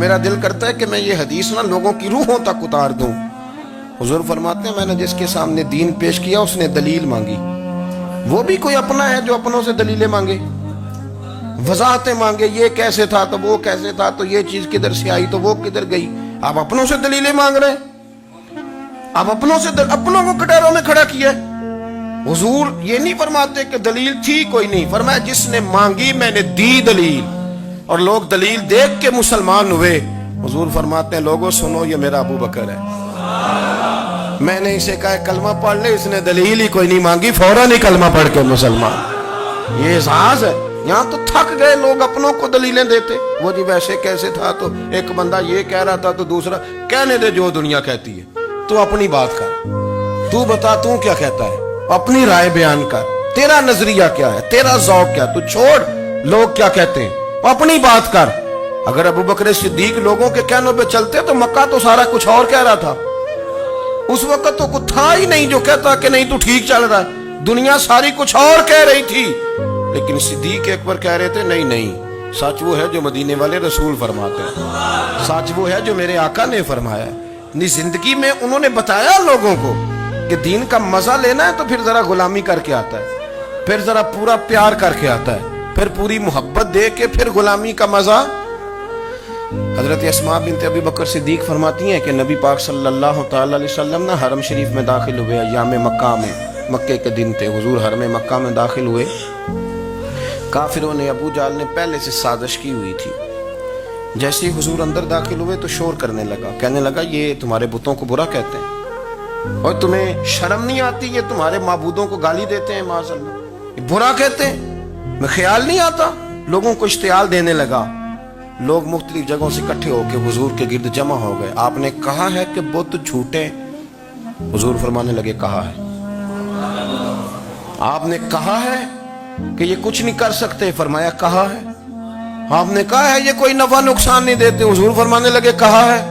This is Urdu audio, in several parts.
میرا دل کرتا ہے کہ میں یہ حدیث نا لوگوں کی روحوں تک اتار دوں۔ حضور فرماتے ہیں میں نے جس کے سامنے دین پیش کیا اس نے دلیل مانگی، وہ بھی کوئی اپنا ہے جو اپنوں سے دلیلیں مانگے، وضاحتیں مانگے، یہ کیسے تھا تو وہ کیسے تھا تو یہ چیز کدھر سے آئی تو وہ کدھر گئی۔ آپ اپنوں سے دلیلیں مانگ رہے ہیں، آپ اپنوں کو کٹہروں میں کھڑا کیا ہے۔ حضور یہ نہیں فرماتے کہ دلیل تھی کوئی نہیں، فرمایا جس نے مانگی میں نے دی دلیل، اور لوگ دلیل دیکھ کے مسلمان ہوئے۔ حضور فرماتے ہیں لوگوں سنو یہ میرا ابو بکر ہے، میں نے اسے کہا کلمہ پڑھ لے، اس نے دلیل ہی کوئی نہیں مانگی، فوراً ہی کلمہ پڑھ کے مسلمان۔ یہ احساس ہے۔ یہاں تو تھک گئے لوگ اپنوں کو دلیلیں دیتے، وہ جی ویسے کیسے تھا تو ایک بندہ یہ کہہ رہا تھا تو دوسرا، کہنے دے جو دنیا کہتی ہے، تو اپنی بات کر، تو بتا تو کیا کہتا ہے، اپنی رائے بیان کر، تیرا نظریہ کیا ہے، تیرا ذوق کیا، تو چھوڑ لوگ کیا کہتے ہیں، اپنی بات کر۔ اگر ابو بکر صدیق لوگوں کے کہنوں پہ چلتے تو مکہ تو سارا کچھ اور کہہ رہا تھا، اس وقت تو کچھ تھا ہی نہیں جو کہتا کہ نہیں تو ٹھیک چل رہا ہے، دنیا ساری کچھ اور کہہ رہی تھی، لیکن صدیق اکبر کہہ رہے تھے نہیں نہیں، سچ وہ ہے جو مدینے والے رسول فرماتے ہیں، سچ وہ ہے جو میرے آقا نے فرمایا ہے۔ زندگی میں انہوں نے بتایا لوگوں کو کہ دین کا مزہ لینا ہے تو پھر ذرا غلامی کر کے آتا ہے، پھر ذرا پورا پیار کر کے آتا ہے، پھر پوری محبت دے کے پھر غلامی کا مزہ۔ حضرت اسماء بنت ابی بکر صدیق فرماتی ہیں کہ نبی پاک صلی اللہ تعالی علیہ وسلم نا حرم شریف میں داخل ہوئے، ایام مکہ میں، مکے کے دن تھے، حضور حرم مکہ میں داخل ہوئے۔ کافروں نے، ابو جہل نے پہلے سے سازش کی ہوئی تھی۔ جیسے ہی حضور اندر داخل ہوئے تو شور کرنے لگا، کہنے لگا یہ تمہارے بتوں کو برا کہتے ہیں اور تمہیں شرم نہیں آتی، یہ تمہارے معبودوں کو گالی دیتے ہیں، معاذ اللہ یہ برا کہتے ہیں، میں خیال نہیں آتا۔ لوگوں کو اشتعال دینے لگا، لوگ مختلف جگہوں سے اکٹھے ہو کے حضور کے گرد جمع ہو گئے۔ آپ نے کہا ہے کہ بت جھوٹے، حضور فرمانے لگے کہا ہے۔ آپ نے کہا ہے کہ یہ کچھ نہیں کر سکتے، فرمایا کہا ہے۔ آپ نے کہا ہے یہ کوئی نفع نقصان نہیں دیتے، حضور فرمانے لگے کہا ہے۔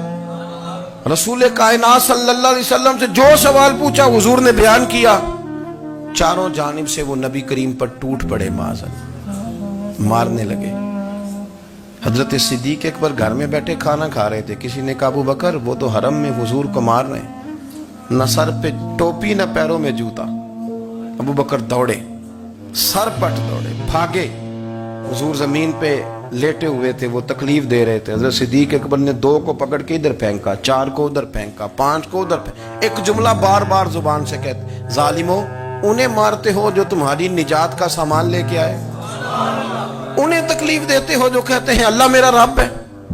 رسول کائنات صلی اللہ علیہ وسلم سے جو سوال پوچھا حضور نے بیان کیا، چاروں جانب سے وہ نبی کریم پر ٹوٹ پڑے، معاذ اللہ، مارنے لگے۔ حضرت صدیق اکبر گھر میں بیٹھے کھانا کھا رہے تھے، کسی نے کہا ابو بکر وہ تو حرم میں حضور کو مار رہے ہیں، نہ سر پہ ٹوپی نہ پیروں میں جوتا۔ ابو بکر دوڑے، سر پٹ دوڑے، بھاگے۔ حضور زمین پہ لیٹے ہوئے تھے، وہ تکلیف دے رہے تھے۔ حضرت صدیق اکبر نے 2 کو پکڑ کے ادھر پھینکا، 4 کو ادھر پھینکا، 5 کو ادھر پھینکا، ایک جملہ بار بار زبان سے کہتے، ظالمو انہیں مارتے ہو جو تمہاری نجات کا سامان لے کے آئے، انہیں تکلیف دیتے ہو جو کہتے ہیں اللہ میرا رب ہے،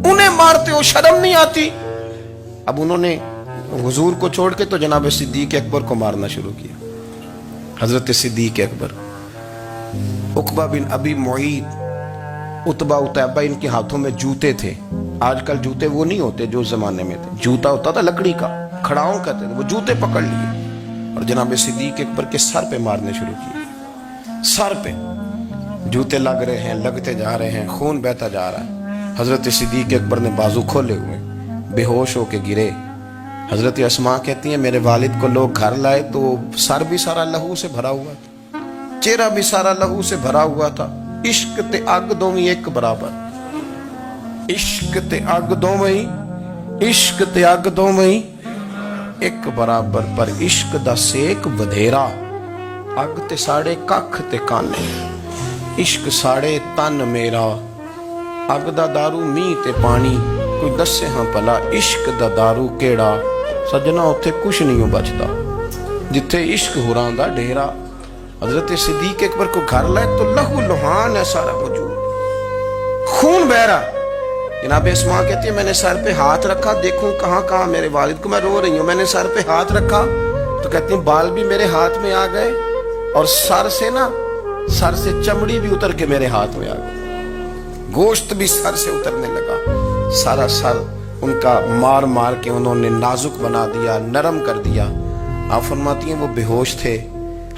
انہیں مارتے ہو، شرم نہیں آتی۔ اب انہوں نے حضور کو چھوڑ کے تو جناب صدیق اکبر کو مارنا شروع کیا۔ حضرت صدیق اکبر، عقبہ بن ابی معیط، عتبہ اتیبہ، ان کے ہاتھوں میں جوتے تھے۔ آج کل جوتے وہ نہیں ہوتے جو زمانے میں تھے، جوتا ہوتا تھا لکڑی کا، کھڑاؤں کہتے تھے، وہ جوتے پکڑ لیے اور جناب صدیق اکبر کے سر پہ مارنے شروع کیے۔ سر پہ جوتے لگ رہے ہیں، لگتے جا رہے ہیں، خون بہتا جا رہا ہے۔ حضرت صدیق اکبر نے بازو کھولے ہوئے، بے ہوش ہو کے گرے۔ حضرت اسماء کہتی ہیں میرے والد کو لوگ گھر لائے تو سر بھی سارا لہو سے بھرا ہوا تھا، چہرہ بھی سارا لہو سے بھرا ہوا تھا۔ عشق تے اگ دوویں ایک برابر، عشق تے اگ دوویں، عشق تے اگ دوویں ایک برابر، پر عشق دا سیک ودھیرا، اگ تے ساڑے ککھ تے کانے، عشق ساڑے تن میرا، اگ دا دارو می تے پانی، کوئی دسے ہاں پلا عشق دا دارو کیڑا، سجنا اتھے کچھ نہیں بچتا جتھے عشق ہوراں دا ڈیرا۔ حضرت صدیق اکبر کو گھر لائے تو لہو لہان ہے سارا وجود، خون بہ رہا۔ جناب اسماء کہتی ہے میں نے سر پہ ہاتھ رکھا، دیکھوں کہاں کہاں میرے والد کو، میں رو رہی ہوں، میں نے سر پہ ہاتھ رکھا تو کہتی ہیں بال بھی میرے ہاتھ میں آ گئے اور سر سے چمڑی بھی اتر کے میرے ہاتھ میں آ گئی، گوشت بھی سر سے اترنے لگا، سارا سر ان کا مار مار کے انہوں نے نازک بنا دیا، نرم کر دیا۔ آپ فرماتی ہیں وہ بے ہوش تھے،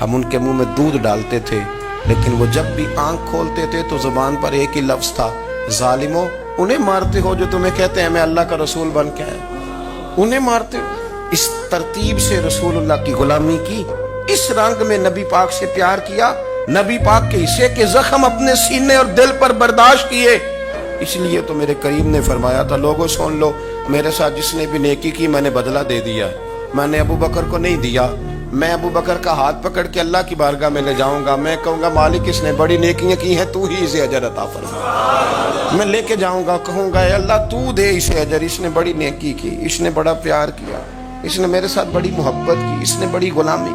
ہم ان کے منہ میں دودھ ڈالتے تھے، لیکن وہ جب بھی آنکھ کھولتے تھے تو زبان پر ایک ہی لفظ تھا، ظالمو انہیں مارتے ہو جو تمہیں کہتے ہیں میں اللہ کا رسول بن کے آیا، انہیں مارتے ہو۔ اس ترتیب سے رسول اللہ کی غلامی کی، اس رنگ میں نبی پاک سے پیار کیا، نبی پاک کے حصے کے زخم اپنے سینے اور دل پر برداشت کیے۔ اس لیے تو میرے کریم نے فرمایا تھا لوگوں سن لو میرے ساتھ جس نے بھی نیکی کی میں نے بدلہ دے دیا ہے. میں نے ابو بکر کو نہیں دیا. میں ابو بکر کا ہاتھ پکڑ کے اللہ کی بارگاہ میں لے جاؤں گا. میں کہوں گا مالک اس نے بڑی نیکیاں کی ہیں تو ہی اسے اجر عطا فرما. میں لے کے جاؤں گا کہوں گا اے اللہ تو دے اسے اجر. اس نے بڑی نیکی کی, اس نے بڑا پیار کیا, اس نے میرے ساتھ بڑی محبت کی, اس نے بڑی غلامی.